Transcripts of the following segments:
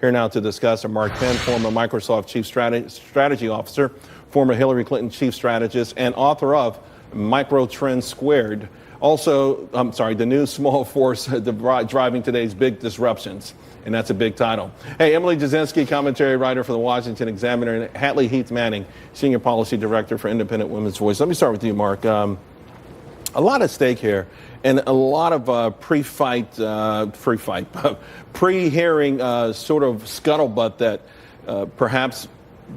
Here now to discuss are Mark Payne, former Microsoft Chief Strategy Officer, former Hillary Clinton Chief Strategist, and author of Micro Trends Squared. Also, the new small force driving today's big disruptions. And that's a big title. Hey, Emily Jasinski, commentary writer for the Washington Examiner, and Hatley Heath Manning, Senior Policy Director for Independent Women's Voice. Let me start with you, Mark. A lot at stake here, and a lot of pre-hearing sort of scuttlebutt that perhaps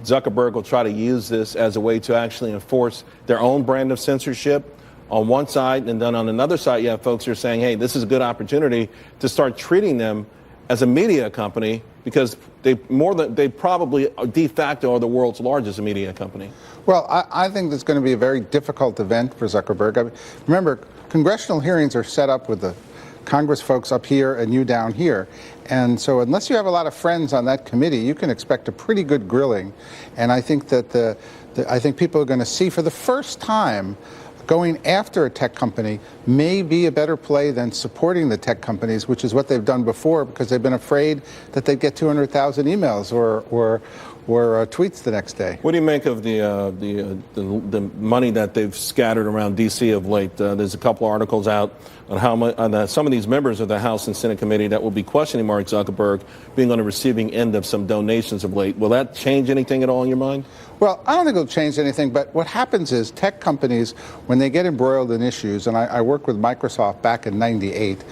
Zuckerberg will try to use this as a way to actually enforce their own brand of censorship on one side, and then on another side, you have folks who are saying, hey, this is a good opportunity to start treating them as a media company, because they probably de facto are the world's largest media company. Well, I think it's going to be a very difficult event for Zuckerberg. Remember, congressional hearings are set up with the Congress folks up here and you down here. And so unless you have a lot of friends on that committee, you can expect a pretty good grilling. And I think that I think people are going to see for the first time going after a tech company may be a better play than supporting the tech companies, which is what they've done before, because they've been afraid that they'd get 200,000 emails or tweets the next day. What do you make of the money that they've scattered around D.C. of late? There's a couple articles out on how much some of these members of the House and Senate committee that will be questioning Mark Zuckerberg being on the receiving end of some donations of late. Will that change anything at all in your mind? Well, I don't think it'll change anything, but what happens is tech companies, when they get embroiled in issues, and I worked with Microsoft back in '98,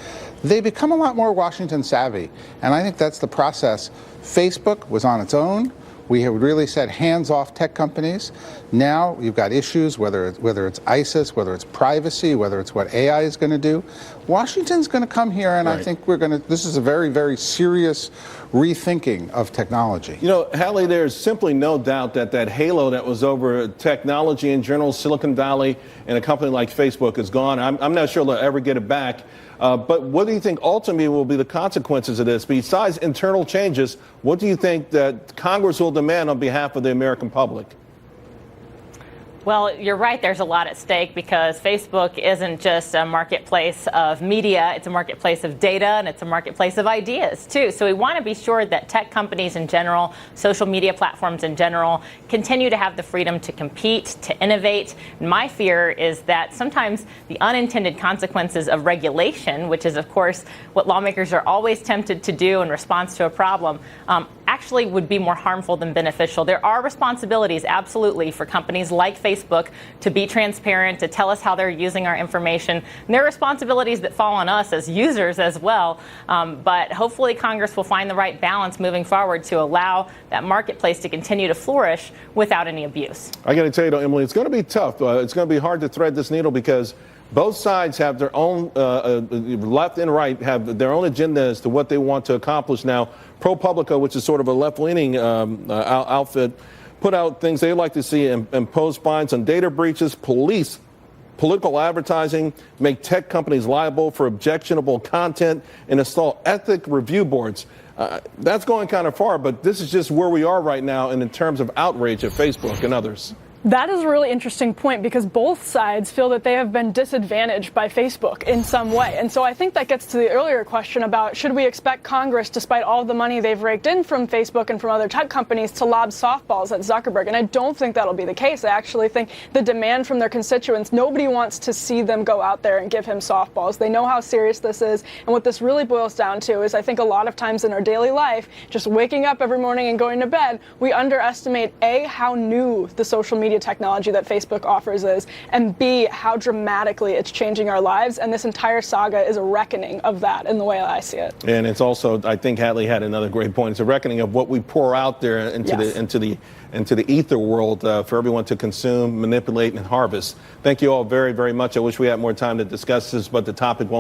they become a lot more Washington savvy, and I think that's the process. Facebook was on its own. We have really said hands off tech companies. Now you've got issues, whether it's ISIS, whether it's privacy, whether it's what AI is going to do. Washington's going to come here, and right. I think this is a very, very serious rethinking of technology. You know, Hatley, there's simply no doubt that halo that was over technology in general, Silicon Valley, and a company like Facebook is gone. I'm not sure they'll ever get it back. But what do you think ultimately will be the consequences of this? Besides internal changes, what do you think that Congress will demand on behalf of the American public? Well, you're right. There's a lot at stake, because Facebook isn't just a marketplace of media. It's a marketplace of data, and it's a marketplace of ideas, too. So we want to be sure that tech companies in general, social media platforms in general, continue to have the freedom to compete, to innovate. My fear is that sometimes the unintended consequences of regulation, which is, of course, what lawmakers are always tempted to do in response to a problem, actually would be more harmful than beneficial. There are responsibilities, absolutely, for companies like Facebook to be transparent, to tell us how they're using our information. And there are responsibilities that fall on us as users as well. But hopefully Congress will find the right balance moving forward to allow that marketplace to continue to flourish without any abuse. I got to tell you, though, Emily, it's going to be tough. It's going to be hard to thread this needle, because both sides have their own, left and right, have their own agenda as to what they want to accomplish. Now, ProPublica, which is sort of a left-leaning outfit, put out things they like to see: impose fines on data breaches, police political advertising, make tech companies liable for objectionable content, and install ethic review boards. That's going kind of far, but this is just where we are right now in terms of outrage at Facebook and others. That is a really interesting point, because both sides feel that they have been disadvantaged by Facebook in some way. And so I think that gets to the earlier question about, should we expect Congress, despite all the money they've raked in from Facebook and from other tech companies, to lob softballs at Zuckerberg? And I don't think that'll be the case. I actually think the demand from their constituents, nobody wants to see them go out there and give him softballs. They know how serious this is. And what this really boils down to is, I think a lot of times in our daily life, just waking up every morning and going to bed, we underestimate, A, how new the social media technology that Facebook offers is, and B, how dramatically it's changing our lives. And this entire saga is a reckoning of that in the way I see it. And it's also, I think Hatley had another great point, it's a reckoning of what we pour out there into the ether world for everyone to consume, manipulate, and harvest. Thank you all very, very much. I wish we had more time to discuss this, but the topic won't go